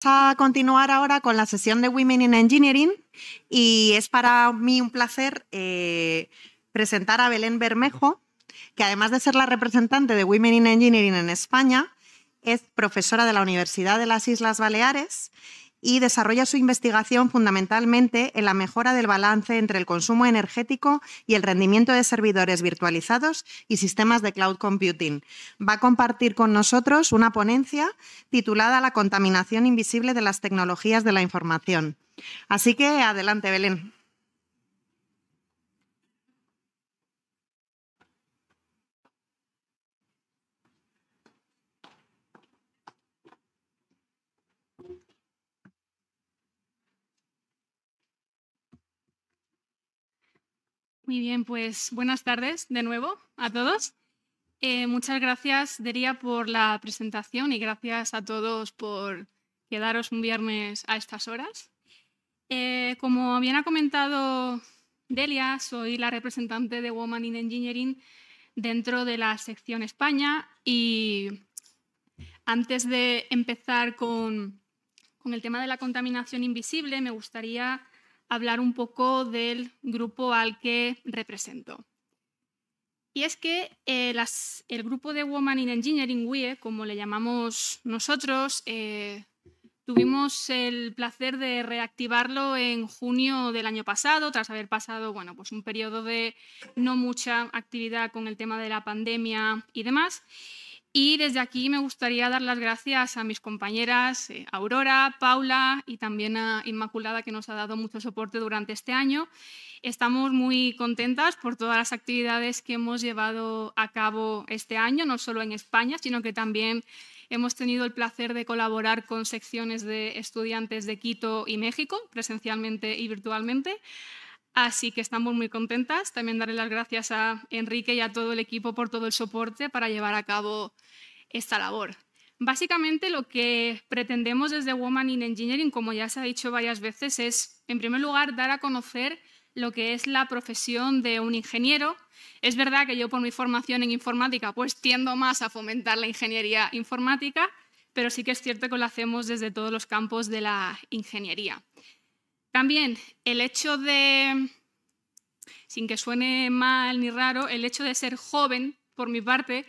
a continuar ahora con la sesión de Women in Engineering y es para mí un placer presentar a Belén Bermejo, que además de ser la representante de Women in Engineering en España, es profesora de la Universidad de las Islas Baleares y desarrolla su investigación fundamentalmente en la mejora del balance entre el consumo energético y el rendimiento de servidores virtualizados y sistemas de cloud computing. Va a compartir con nosotros una ponencia titulada La contaminación invisible de las tecnologías de la información. Así que adelante, Belén. Muy bien, pues buenas tardes de nuevo a todos. Muchas gracias, Deria, por la presentación y gracias a todos por quedaros un viernes a estas horas. Como bien ha comentado Delia, soy la representante de Women in Engineering dentro de la sección España y antes de empezar con el tema de la contaminación invisible, me gustaría hablar un poco del grupo al que represento. Y es que el grupo de Women in Engineering, WIE, como le llamamos nosotros, tuvimos el placer de reactivarlo en junio del año pasado, tras haber pasado pues un periodo de no mucha actividad con el tema de la pandemia y demás. Y desde aquí me gustaría dar las gracias a mis compañeras Aurora, Paula y también a Inmaculada, que nos ha dado mucho soporte durante este año. Estamos muy contentas por todas las actividades que hemos llevado a cabo este año, no solo en España, sino que también hemos tenido el placer de colaborar con secciones de estudiantes de Quito y México, presencialmente y virtualmente. Así que estamos muy contentas. También daré las gracias a Enrique y a todo el equipo por todo el soporte para llevar a cabo esta labor. Básicamente lo que pretendemos desde Women in Engineering, como ya se ha dicho varias veces, es, en primer lugar, dar a conocer lo que es la profesión de un ingeniero. Es verdad que yo, por mi formación en informática, pues tiendo más a fomentar la ingeniería informática, pero sí que es cierto que lo hacemos desde todos los campos de la ingeniería. También el hecho de, sin que suene mal ni raro, el hecho de ser joven, por mi parte,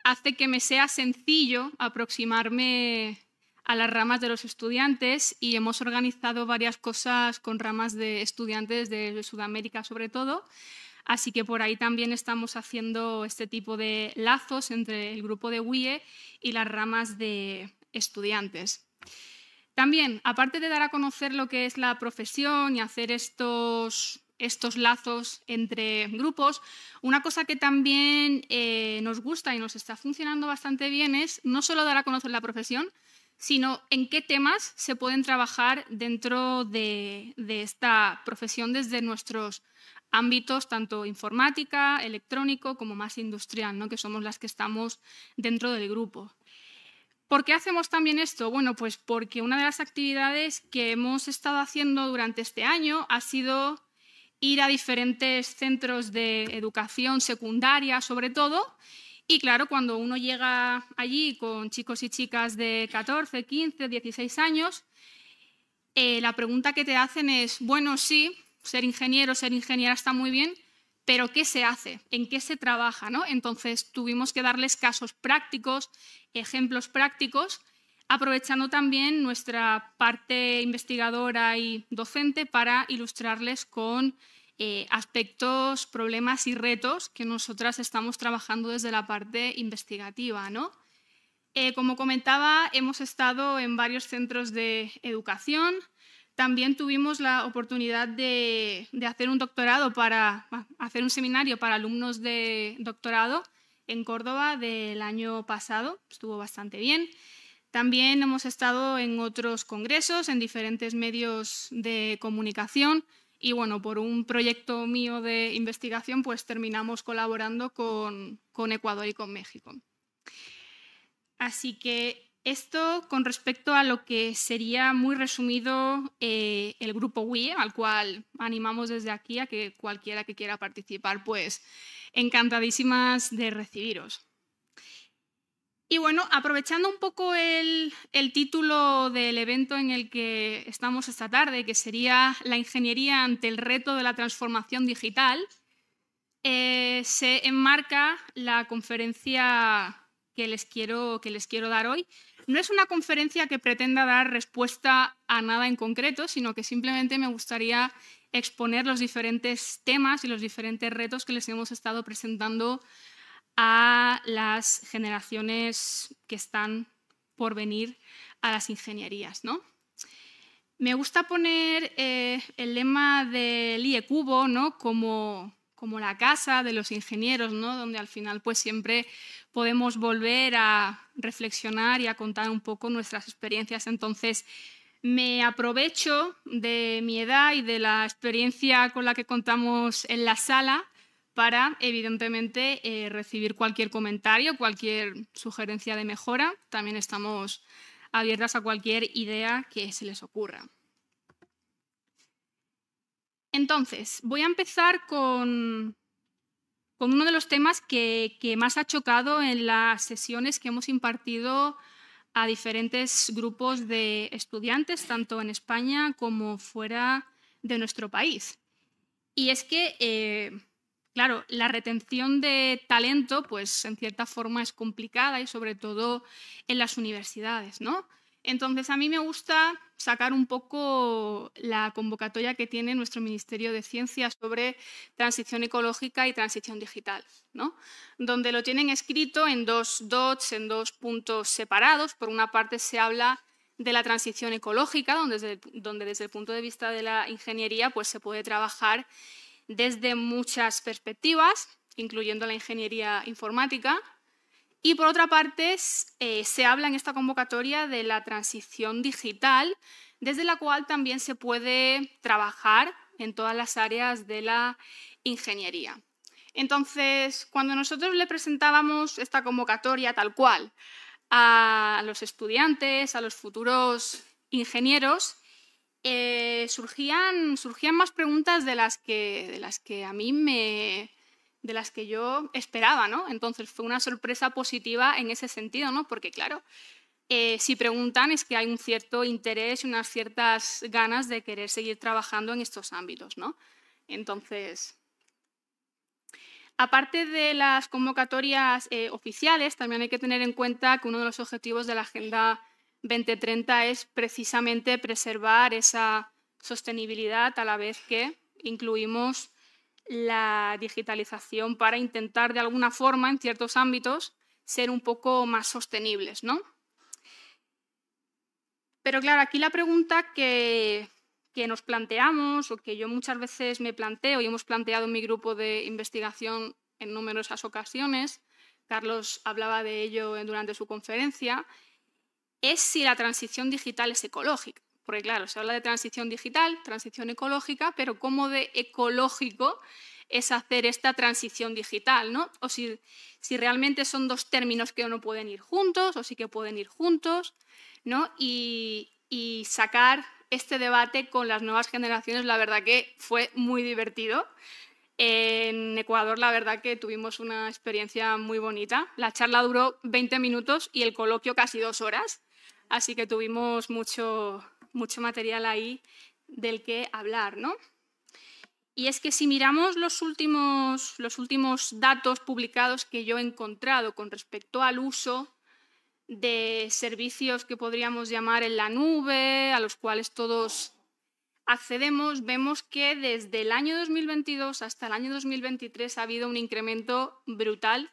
hace que me sea sencillo aproximarme a las ramas de los estudiantes y hemos organizado varias cosas con ramas de estudiantes de Sudamérica sobre todo, así que por ahí también estamos haciendo este tipo de lazos entre el grupo de WIE y las ramas de estudiantes. También, aparte de dar a conocer lo que es la profesión y hacer estos lazos entre grupos, una cosa que también nos gusta y nos está funcionando bastante bien es no solo dar a conocer la profesión, sino en qué temas se pueden trabajar dentro de esta profesión desde nuestros ámbitos, tanto informática, electrónico, como más industrial, ¿no? Que somos las que estamos dentro del grupo. ¿Por qué hacemos también esto? Bueno, pues porque una de las actividades que hemos estado haciendo durante este año ha sido ir a diferentes centros de educación secundaria, sobre todo, y claro, cuando uno llega allí con chicos y chicas de 14, 15, 16 años, la pregunta que te hacen es, bueno, sí, ser ingeniero, ser ingeniera está muy bien, pero ¿qué se hace? ¿En qué se trabaja? ¿No? Entonces tuvimos que darles casos prácticos, ejemplos prácticos, aprovechando también nuestra parte investigadora y docente para ilustrarles con aspectos, problemas y retos que nosotras estamos trabajando desde la parte investigativa, ¿no? Como comentaba, hemos estado en varios centros de educación. También tuvimos la oportunidad de hacer un doctorado hacer un seminario para alumnos de doctorado en Córdoba del año pasado. Estuvo bastante bien. También hemos estado en otros congresos, en diferentes medios de comunicación y bueno, por un proyecto mío de investigación pues terminamos colaborando con Ecuador y con México. Así que esto con respecto a lo que sería muy resumido el grupo WIE, al cual animamos desde aquí a que cualquiera que quiera participar, pues encantadísimas de recibiros. Y bueno, aprovechando un poco el título del evento en el que estamos esta tarde, que sería la ingeniería ante el reto de la transformación digital, se enmarca la conferencia que les quiero dar hoy. No es una conferencia que pretenda dar respuesta a nada en concreto, sino que simplemente me gustaría exponer los diferentes temas y los diferentes retos que les hemos estado presentando a las generaciones que están por venir a las ingenierías, ¿no? Me gusta poner el lema del IECubo, ¿no? como la casa de los ingenieros, ¿no? Donde al final pues siempre podemos volver a reflexionar y a contar un poco nuestras experiencias. Entonces, me aprovecho de mi edad y de la experiencia con la que contamos en la sala para, evidentemente, recibir cualquier comentario, cualquier sugerencia de mejora. También estamos abiertas a cualquier idea que se les ocurra. Entonces, voy a empezar con uno de los temas que más ha chocado en las sesiones que hemos impartido a diferentes grupos de estudiantes, tanto en España como fuera de nuestro país. Y es que, claro, la retención de talento, pues en cierta forma es complicada y sobre todo en las universidades, ¿no? Entonces, a mí me gusta sacar un poco la convocatoria que tiene nuestro Ministerio de Ciencia sobre transición ecológica y transición digital, ¿no? Donde lo tienen escrito en dos dots, en dos puntos separados. Por una parte se habla de la transición ecológica, donde desde el punto de vista de la ingeniería pues, se puede trabajar desde muchas perspectivas, incluyendo la ingeniería informática. Y por otra parte, se habla en esta convocatoria de la transición digital, desde la cual también se puede trabajar en todas las áreas de la ingeniería. Entonces, cuando nosotros le presentábamos esta convocatoria tal cual a los estudiantes, a los futuros ingenieros, surgían más preguntas de las que a mí de las que yo esperaba, ¿no? Entonces fue una sorpresa positiva en ese sentido, ¿no? Porque claro, si preguntan es que hay un cierto interés y unas ciertas ganas de querer seguir trabajando en estos ámbitos, ¿no? Entonces, aparte de las convocatorias oficiales, también hay que tener en cuenta que uno de los objetivos de la Agenda 2030 es precisamente preservar esa sostenibilidad a la vez que incluimos la digitalización para intentar de alguna forma, en ciertos ámbitos, ser un poco más sostenibles, ¿no? Pero claro, aquí la pregunta que nos planteamos o que yo muchas veces me planteo y hemos planteado en mi grupo de investigación en numerosas ocasiones, Carlos hablaba de ello durante su conferencia, es si la transición digital es ecológica. Porque claro, se habla de transición digital, transición ecológica, pero ¿cómo de ecológico es hacer esta transición digital, ¿no? O si realmente son dos términos que no pueden ir juntos o sí que pueden ir juntos, ¿no? Y sacar este debate con las nuevas generaciones, la verdad que fue muy divertido. En Ecuador, la verdad que tuvimos una experiencia muy bonita. La charla duró 20 minutos y el coloquio casi 2 horas, así que tuvimos mucho material ahí del que hablar, ¿no? Y es que si miramos los últimos datos publicados que yo he encontrado con respecto al uso de servicios que podríamos llamar en la nube, a los cuales todos accedemos, vemos que desde el año 2022 hasta el año 2023 ha habido un incremento brutal,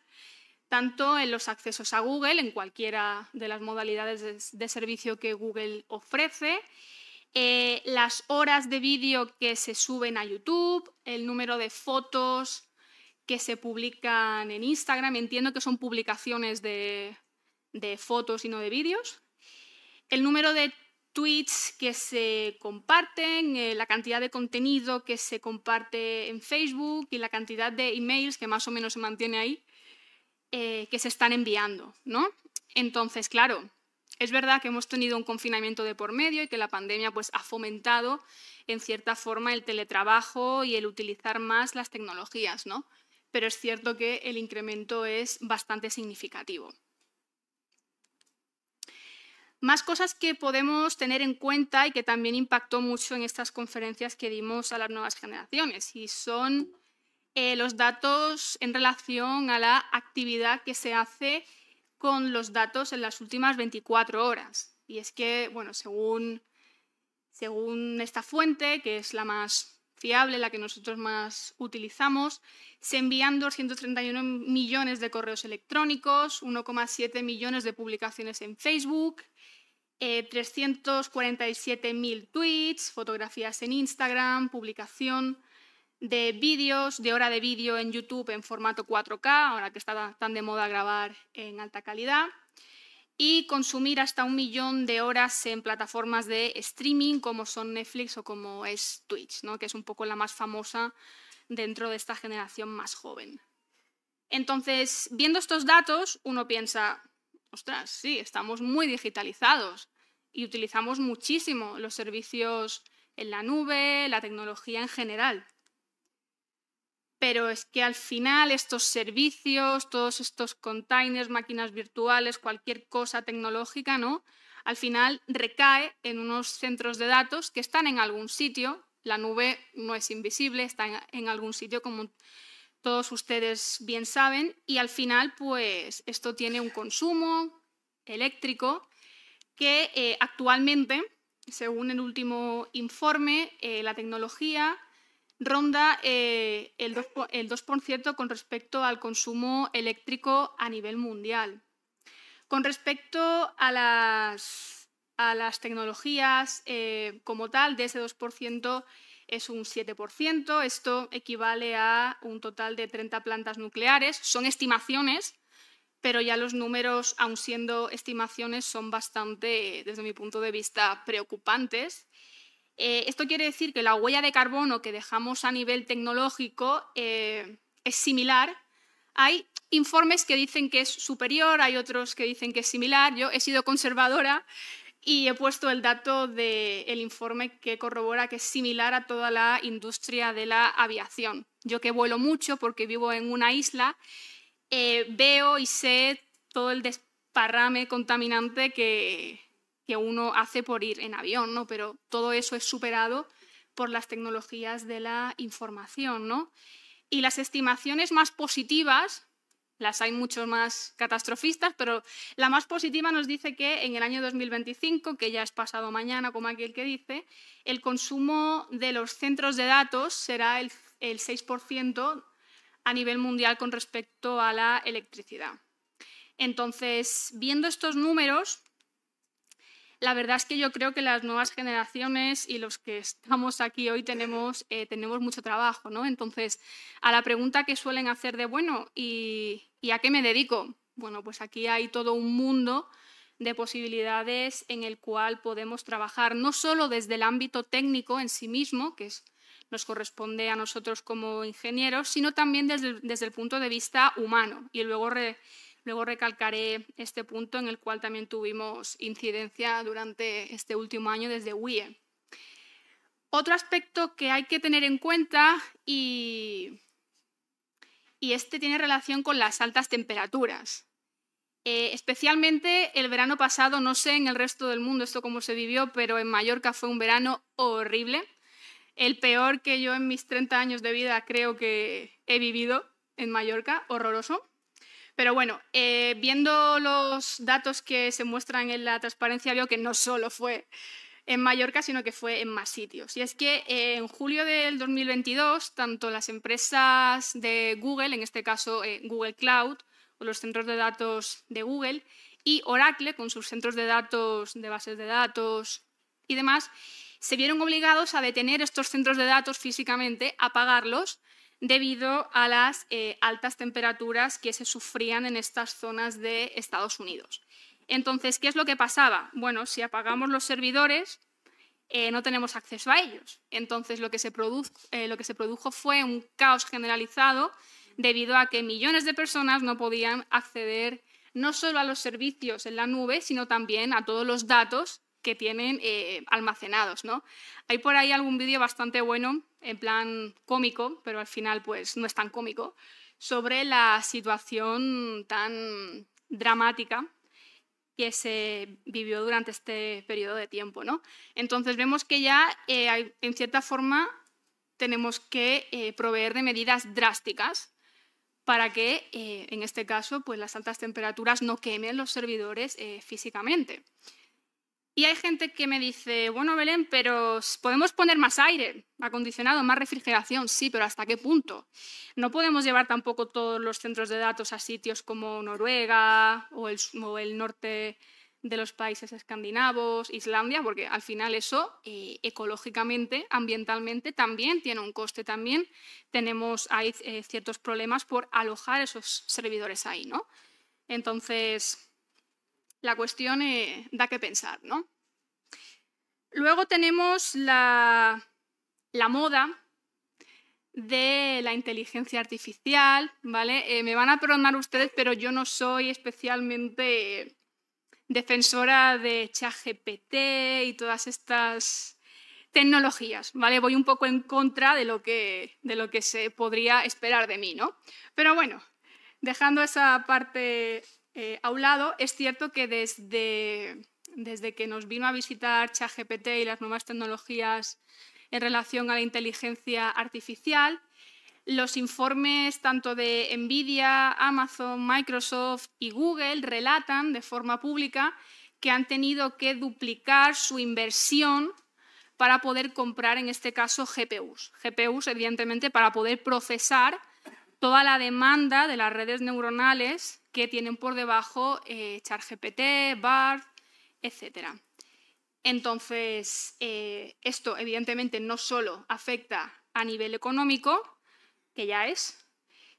tanto en los accesos a Google, en cualquiera de las modalidades de servicio que Google ofrece, las horas de vídeo que se suben a YouTube, el número de fotos que se publican en Instagram, entiendo que son publicaciones de fotos y no de vídeos, el número de tweets que se comparten, la cantidad de contenido que se comparte en Facebook y la cantidad de emails que más o menos se mantiene ahí, que se están enviando, ¿no? Entonces, claro, es verdad que hemos tenido un confinamiento de por medio y que la pandemia pues, ha fomentado en cierta forma el teletrabajo y el utilizar más las tecnologías, ¿no? Pero es cierto que el incremento es bastante significativo. Más cosas que podemos tener en cuenta y que también impactó mucho en estas conferencias que dimos a las nuevas generaciones, y son los datos en relación a la actividad que se hace con los datos en las últimas 24 horas. Y es que, bueno, según esta fuente, que es la más fiable, la que nosotros más utilizamos, se envían 231 millones de correos electrónicos, 1,7 millones de publicaciones en Facebook, 347.000 tweets, fotografías en Instagram, publicación de vídeos, de hora de vídeo en YouTube en formato 4K, ahora que está tan de moda grabar en alta calidad, y consumir hasta 1 millón de horas en plataformas de streaming como son Netflix o como es Twitch, ¿no? Que es un poco la más famosa dentro de esta generación más joven. Entonces, viendo estos datos, uno piensa, ostras, sí, estamos muy digitalizados y utilizamos muchísimo los servicios en la nube, la tecnología en general. Pero es que al final estos servicios, todos estos containers, máquinas virtuales, cualquier cosa tecnológica, ¿no? Al final recae en unos centros de datos que están en algún sitio. La nube no es invisible, está en algún sitio, como todos ustedes bien saben, y al final pues esto tiene un consumo eléctrico que actualmente, según el último informe, la tecnología ronda el 2% con respecto al consumo eléctrico a nivel mundial. Con respecto a las tecnologías como tal, de ese 2% es un 7%. Esto equivale a un total de 30 plantas nucleares. Son estimaciones, pero ya los números, aun siendo estimaciones, son bastante, desde mi punto de vista, preocupantes. Esto quiere decir que la huella de carbono que dejamos a nivel tecnológico es similar. Hay informes que dicen que es superior, hay otros que dicen que es similar. Yo he sido conservadora y he puesto el dato del informe que corrobora que es similar a toda la industria de la aviación. Yo que vuelo mucho porque vivo en una isla, veo y sé todo el desparrame contaminante que uno hace por ir en avión, ¿no? Pero todo eso es superado por las tecnologías de la información, ¿no? Y las estimaciones más positivas, las hay muchos más catastrofistas, pero la más positiva nos dice que en el año 2025, que ya es pasado mañana, como aquel que dice, el consumo de los centros de datos será el 6% a nivel mundial con respecto a la electricidad. Entonces, viendo estos números, la verdad es que yo creo que las nuevas generaciones y los que estamos aquí hoy tenemos mucho trabajo, ¿no? Entonces, a la pregunta que suelen hacer de, bueno, ¿y a qué me dedico? Bueno, pues aquí hay todo un mundo de posibilidades en el cual podemos trabajar no solo desde el ámbito técnico en sí mismo, que nos corresponde a nosotros como ingenieros, sino también desde el punto de vista humano. Y luego recalcaré este punto en el cual también tuvimos incidencia durante este último año desde WIE. Otro aspecto que hay que tener en cuenta, y este tiene relación con las altas temperaturas. Especialmente el verano pasado, no sé en el resto del mundo esto cómo se vivió, pero en Mallorca fue un verano horrible. El peor que yo en mis 30 años de vida creo que he vivido en Mallorca, horroroso. Pero bueno, viendo los datos que se muestran en la transparencia, veo que no solo fue en Mallorca, sino que fue en más sitios. Y es que en julio del 2022, tanto las empresas de Google, en este caso Google Cloud, o los centros de datos de Google, y Oracle, con sus centros de datos, de bases de datos y demás, se vieron obligados a detener estos centros de datos físicamente, a apagarlos, debido a las altas temperaturas que se sufrían en estas zonas de Estados Unidos. Entonces, ¿qué es lo que pasaba? Bueno, si apagamos los servidores, no tenemos acceso a ellos. Entonces, lo que se produjo fue un caos generalizado debido a que millones de personas no podían acceder no solo a los servicios en la nube, sino también a todos los datos que tienen almacenados, ¿no? Hay por ahí algún vídeo bastante bueno, en plan cómico, pero al final pues no es tan cómico, sobre la situación tan dramática que se vivió durante este periodo de tiempo, ¿no? Entonces vemos que ya en cierta forma tenemos que proveer de medidas drásticas para que, en este caso, pues las altas temperaturas no quemen los servidores físicamente. Y hay gente que me dice, bueno, Belén, pero podemos poner más aire acondicionado, más refrigeración. Sí, pero ¿hasta qué punto? No podemos llevar tampoco todos los centros de datos a sitios como Noruega o el norte de los países escandinavos, Islandia, porque al final eso ecológicamente, ambientalmente, también tiene un coste. También hay ciertos problemas por alojar esos servidores ahí, ¿no? Entonces, la cuestión da que pensar, ¿no? Luego tenemos la moda de la inteligencia artificial, ¿vale? Me van a perdonar ustedes, pero yo no soy especialmente defensora de ChatGPT y todas estas tecnologías, ¿vale? Voy un poco en contra de lo que se podría esperar de mí, ¿no? Pero bueno, dejando esa parte a un lado, es cierto que desde que nos vino a visitar ChatGPT y las nuevas tecnologías en relación a la inteligencia artificial, los informes tanto de Nvidia, Amazon, Microsoft y Google relatan de forma pública que han tenido que duplicar su inversión para poder comprar, en este caso, GPUs. GPUs, evidentemente, para poder procesar toda la demanda de las redes neuronales que tienen por debajo ChatGPT, BART, etc. Entonces, esto evidentemente no solo afecta a nivel económico, que ya es,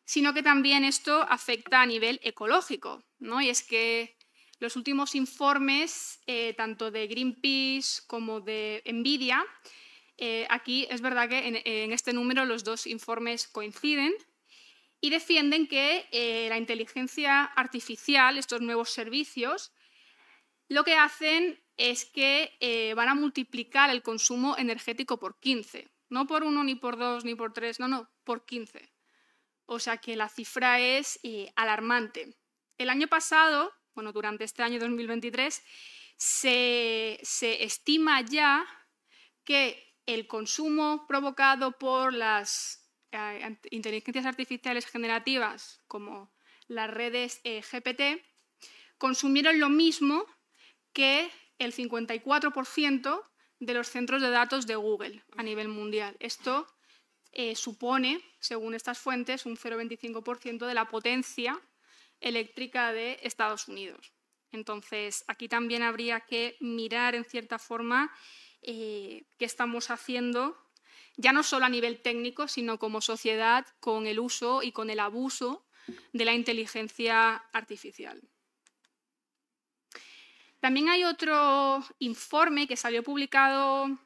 sino que también esto afecta a nivel ecológico, ¿no? Y es que los últimos informes, tanto de Greenpeace como de Nvidia, aquí es verdad que en este número los dos informes coinciden, y defienden que la inteligencia artificial, estos nuevos servicios, lo que hacen es que van a multiplicar el consumo energético por 15. No por 1, ni por 2, ni por 3, no, por 15. O sea que la cifra es alarmante. El año pasado, bueno, durante este año 2023, se estima ya que el consumo provocado por las inteligencias artificiales generativas, como las redes GPT, consumieron lo mismo que el 54% de los centros de datos de Google a nivel mundial. Esto supone, según estas fuentes, un 0,25% de la potencia eléctrica de Estados Unidos. Entonces, aquí también habría que mirar, en cierta forma, qué estamos haciendo, ya no solo a nivel técnico, sino como sociedad, con el uso y con el abuso de la inteligencia artificial. También hay otro informe que salió publicado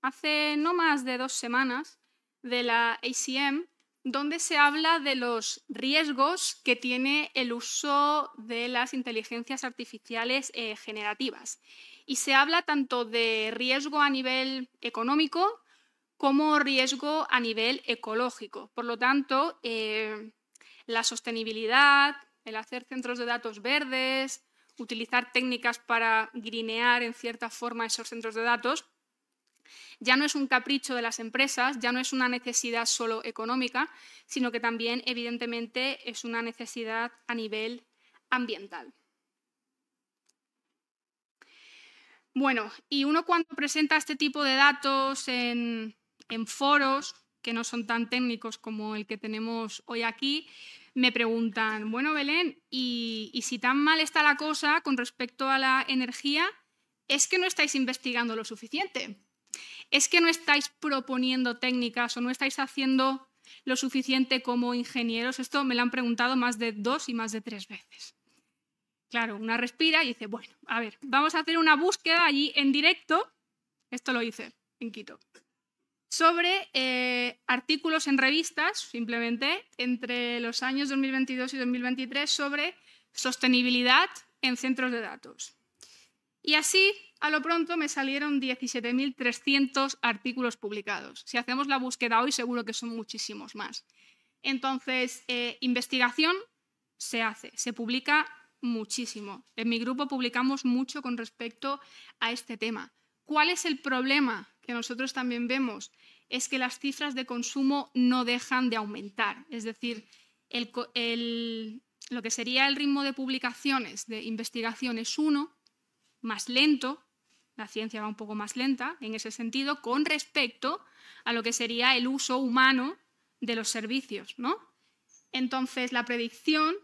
hace no más de 2 semanas de la ACM, donde se habla de los riesgos que tiene el uso de las inteligencias artificiales generativas. Y se habla tanto de riesgo a nivel económico como riesgo a nivel ecológico. Por lo tanto, la sostenibilidad, el hacer centros de datos verdes, utilizar técnicas para grinear en cierta forma esos centros de datos, ya no es un capricho de las empresas, ya no es una necesidad solo económica, sino que también, evidentemente, es una necesidad a nivel ambiental. Bueno, y uno cuando presenta este tipo de datos en foros que no son tan técnicos como el que tenemos hoy aquí, me preguntan, bueno, Belén, ¿y si tan mal está la cosa con respecto a la energía, es que no estáis investigando lo suficiente? ¿Es que no estáis proponiendo técnicas o no estáis haciendo lo suficiente como ingenieros? Esto me lo han preguntado más de 2 y más de 3 veces. Claro, una respira y dice, bueno, a ver, vamos a hacer una búsqueda allí en directo, esto lo hice en Quito, sobre artículos en revistas, simplemente, entre los años 2022 y 2023 sobre sostenibilidad en centros de datos. Y así, a lo pronto, me salieron 17.300 artículos publicados. Si hacemos la búsqueda hoy, seguro que son muchísimos más. Entonces, investigación se hace, se publica muchísimo. En mi grupo publicamos mucho con respecto a este tema. ¿Cuál es el problema que nosotros también vemos? Es que las cifras de consumo no dejan de aumentar. Es decir, lo que sería el ritmo de publicaciones de investigación es uno, más lento, la ciencia va un poco más lenta en ese sentido, con respecto a lo que sería el uso humano de los servicios, ¿no? Entonces, la predicción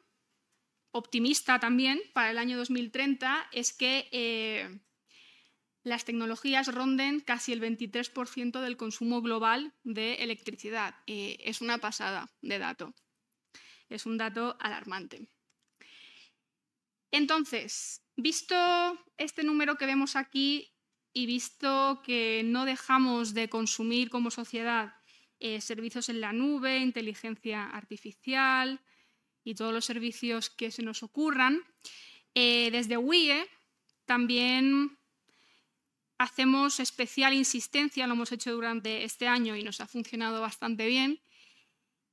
optimista también para el año 2030 es que las tecnologías ronden casi el 23% del consumo global de electricidad. Es una pasada de dato. Es un dato alarmante. Entonces, visto este número que vemos aquí y visto que no dejamos de consumir como sociedad servicios en la nube, inteligencia artificial y todos los servicios que se nos ocurran, desde WIE también hacemos especial insistencia, lo hemos hecho durante este año y nos ha funcionado bastante bien,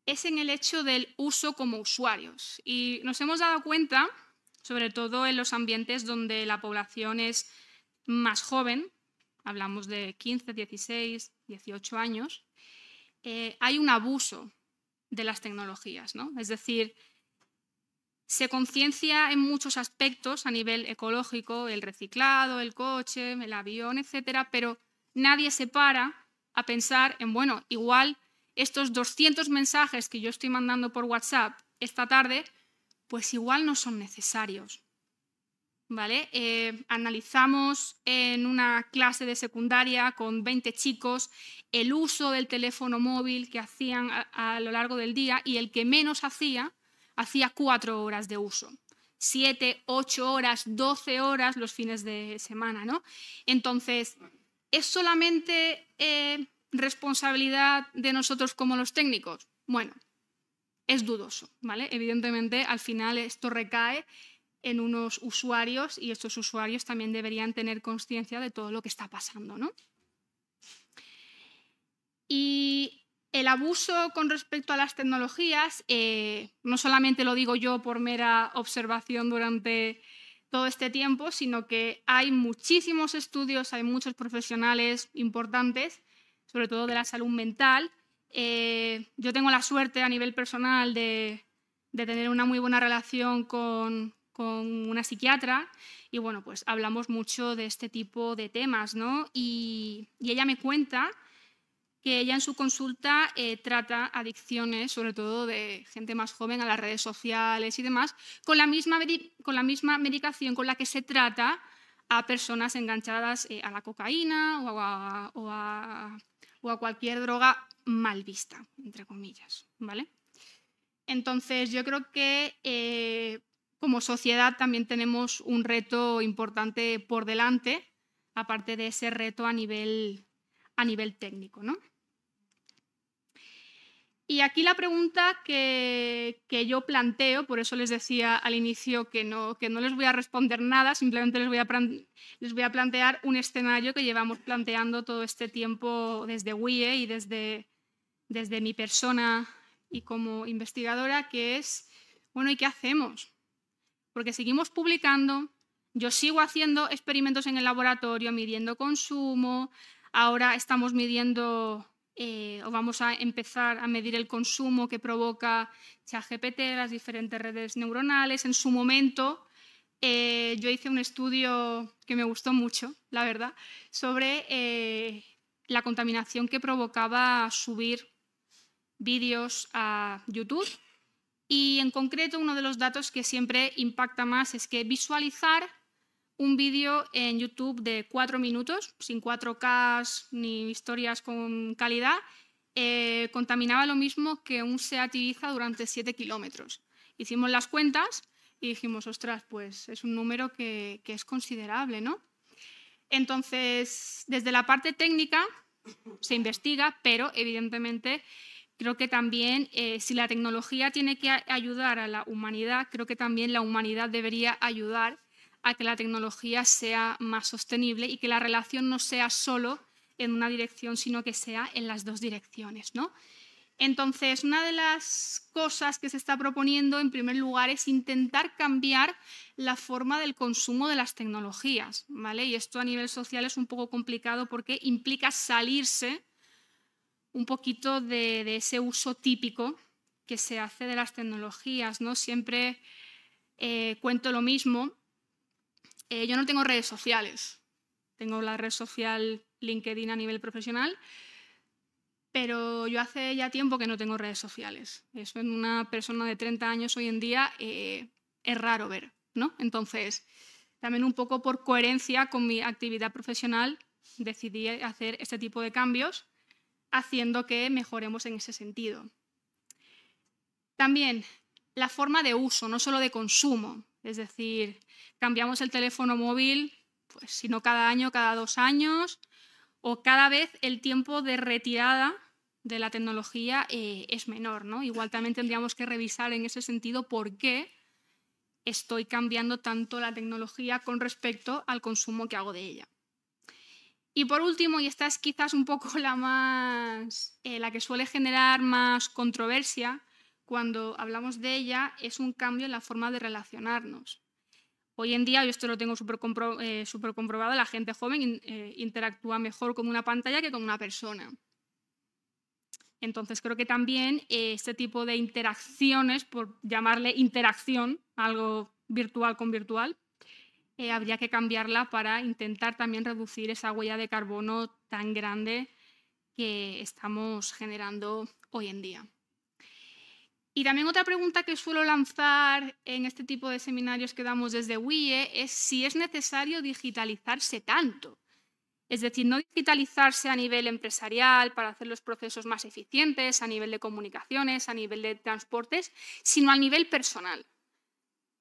es en el hecho del uso como usuarios. Y nos hemos dado cuenta, sobre todo en los ambientes donde la población es más joven, hablamos de 15, 16, 18 años, hay un abuso de las tecnologías, ¿no? Es decir, se conciencia en muchos aspectos a nivel ecológico, el reciclado, el coche, el avión, etcétera, pero nadie se para a pensar en, bueno, igual estos 200 mensajes que yo estoy mandando por WhatsApp esta tarde, pues igual no son necesarios, ¿vale? Analizamos en una clase de secundaria con 20 chicos el uso del teléfono móvil que hacían a lo largo del día y el que menos hacía 4 horas de uso. 7, 8 horas, 12 horas los fines de semana, ¿no? Entonces, ¿es solamente responsabilidad de nosotros como los técnicos? Bueno, es dudoso, ¿vale? Evidentemente, al final esto recae en unos usuarios y estos usuarios también deberían tener conciencia de todo lo que está pasando, ¿no? Y el abuso con respecto a las tecnologías, no solamente lo digo yo por mera observación durante todo este tiempo, sino que hay muchísimos estudios, hay muchos profesionales importantes, sobre todo de la salud mental. Yo tengo la suerte a nivel personal de tener una muy buena relación con una psiquiatra y bueno, pues hablamos mucho de este tipo de temas, ¿no? Y ella me cuenta que ella en su consulta trata adicciones, sobre todo de gente más joven, a las redes sociales y demás, con la misma medicación con la que se trata a personas enganchadas a la cocaína o a cualquier droga mal vista, entre comillas, ¿vale? Entonces, yo creo que como sociedad también tenemos un reto importante por delante, aparte de ese reto a nivel técnico, ¿no? Y aquí la pregunta que yo planteo, por eso les decía al inicio que no les voy a responder nada, simplemente les voy a plantear un escenario que llevamos planteando todo este tiempo desde WIE y desde mi persona y como investigadora, que es, bueno, ¿y qué hacemos? Porque seguimos publicando, yo sigo haciendo experimentos en el laboratorio, midiendo consumo, ahora estamos midiendo o vamos a empezar a medir el consumo que provoca ChatGPT, las diferentes redes neuronales. En su momento yo hice un estudio que me gustó mucho, la verdad, sobre la contaminación que provocaba subir vídeos a YouTube. Y en concreto, uno de los datos que siempre impacta más es que visualizar un vídeo en YouTube de 4 minutos, sin 4K ni historias con calidad, contaminaba lo mismo que un SEAT Ibiza durante 7 kilómetros. Hicimos las cuentas y dijimos, ostras, pues es un número que es considerable, ¿no? Entonces, desde la parte técnica se investiga, pero evidentemente creo que también si la tecnología tiene que ayudar a la humanidad, creo que también la humanidad debería ayudar a que la tecnología sea más sostenible y que la relación no sea solo en una dirección, sino que sea en las dos direcciones, ¿no? Entonces, una de las cosas que se está proponiendo, en primer lugar, es intentar cambiar la forma del consumo de las tecnologías, ¿vale? Y esto a nivel social es un poco complicado porque implica salirse un poquito de ese uso típico que se hace de las tecnologías, ¿no? Siempre cuento lo mismo. Yo no tengo redes sociales. Tengo la red social LinkedIn a nivel profesional, pero yo hace ya tiempo que no tengo redes sociales. Eso en una persona de 30 años hoy en día es raro ver, ¿no? Entonces, también un poco por coherencia con mi actividad profesional, decidí hacer este tipo de cambios, haciendo que mejoremos en ese sentido. También la forma de uso, no solo de consumo. Es decir, cambiamos el teléfono móvil, pues si no cada año, cada 2 años, o cada vez el tiempo de retirada de la tecnología es menor, ¿no? Igual también tendríamos que revisar en ese sentido por qué estoy cambiando tanto la tecnología con respecto al consumo que hago de ella. Y por último, y esta es quizás un poco la que suele generar más controversia cuando hablamos de ella, es un cambio en la forma de relacionarnos. Hoy en día, yo esto lo tengo súper comprobado, la gente joven interactúa mejor con una pantalla que con una persona. Entonces creo que también este tipo de interacciones, por llamarle interacción, algo virtual con virtual, habría que cambiarla para intentar también reducir esa huella de carbono tan grande que estamos generando hoy en día. Y también otra pregunta que suelo lanzar en este tipo de seminarios que damos desde WIE es si es necesario digitalizarse tanto. Es decir, no digitalizarse a nivel empresarial para hacer los procesos más eficientes, a nivel de comunicaciones, a nivel de transportes, sino a nivel personal.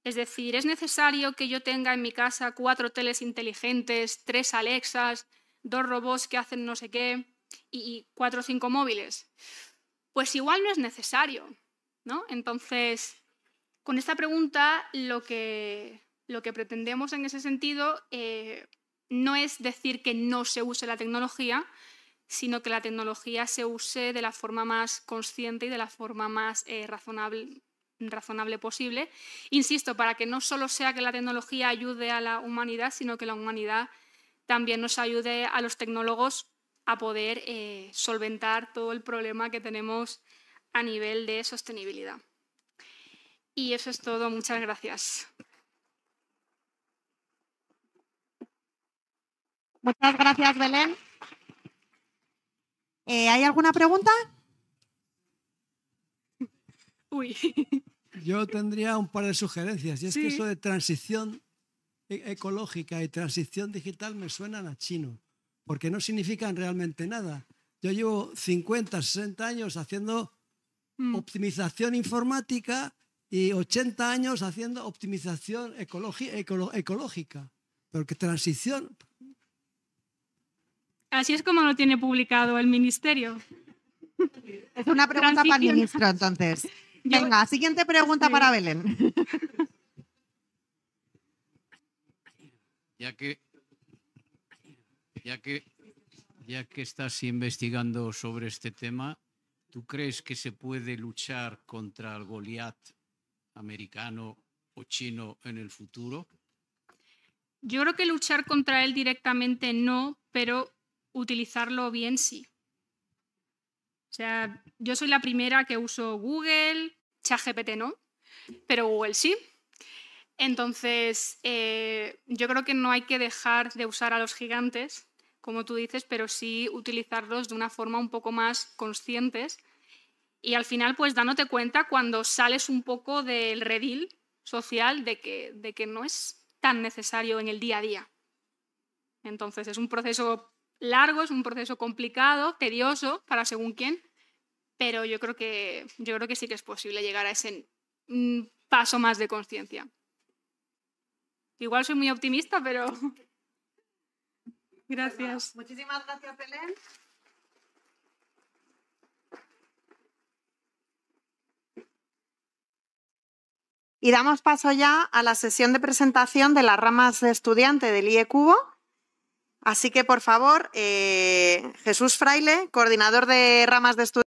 Es decir, ¿es necesario que yo tenga en mi casa 4 teles inteligentes, 3 Alexas, 2 robots que hacen no sé qué y 4 o 5 móviles? Pues igual no es necesario, ¿no? Entonces, con esta pregunta lo que pretendemos en ese sentido no es decir que no se use la tecnología, sino que la tecnología se use de la forma más consciente y de la forma más razonable posible. Insisto, para que no solo sea que la tecnología ayude a la humanidad, sino que la humanidad también nos ayude a los tecnólogos a poder solventar todo el problema que tenemos a nivel de sostenibilidad. Y eso es todo. Muchas gracias. Muchas gracias, Belén. ¿Hay alguna pregunta? Uy. Yo tendría un par de sugerencias, y es que eso de transición ecológica y transición digital me suenan a chino, porque no significan realmente nada. Yo llevo 50, 60 años haciendo optimización informática y 80 años haciendo optimización ecológica. Pero que transición... Así es como lo tiene publicado el Ministerio. Es una pregunta para el ministro, entonces. Venga, siguiente pregunta para Belén. Ya que estás investigando sobre este tema, ¿tú crees que se puede luchar contra el Goliat americano o chino en el futuro? Yo creo que luchar contra él directamente no, pero utilizarlo bien sí. O sea, yo soy la primera que uso Google, ChatGPT no, pero Google sí. Entonces, yo creo que no hay que dejar de usar a los gigantes, como tú dices, pero sí utilizarlos de una forma un poco más conscientes y al final pues dándote cuenta cuando sales un poco del redil social de que no es tan necesario en el día a día. Entonces, es un proceso largo, es un proceso complicado, tedioso para según quién, pero yo creo que sí que es posible llegar a ese paso más de conciencia. Igual soy muy optimista, pero... Gracias. Bueno, muchísimas gracias, Belén. Y damos paso ya a la sesión de presentación de las ramas de estudiante del IE Cubo. Así que, por favor, Jesús Fraile, coordinador de ramas de estudiantes.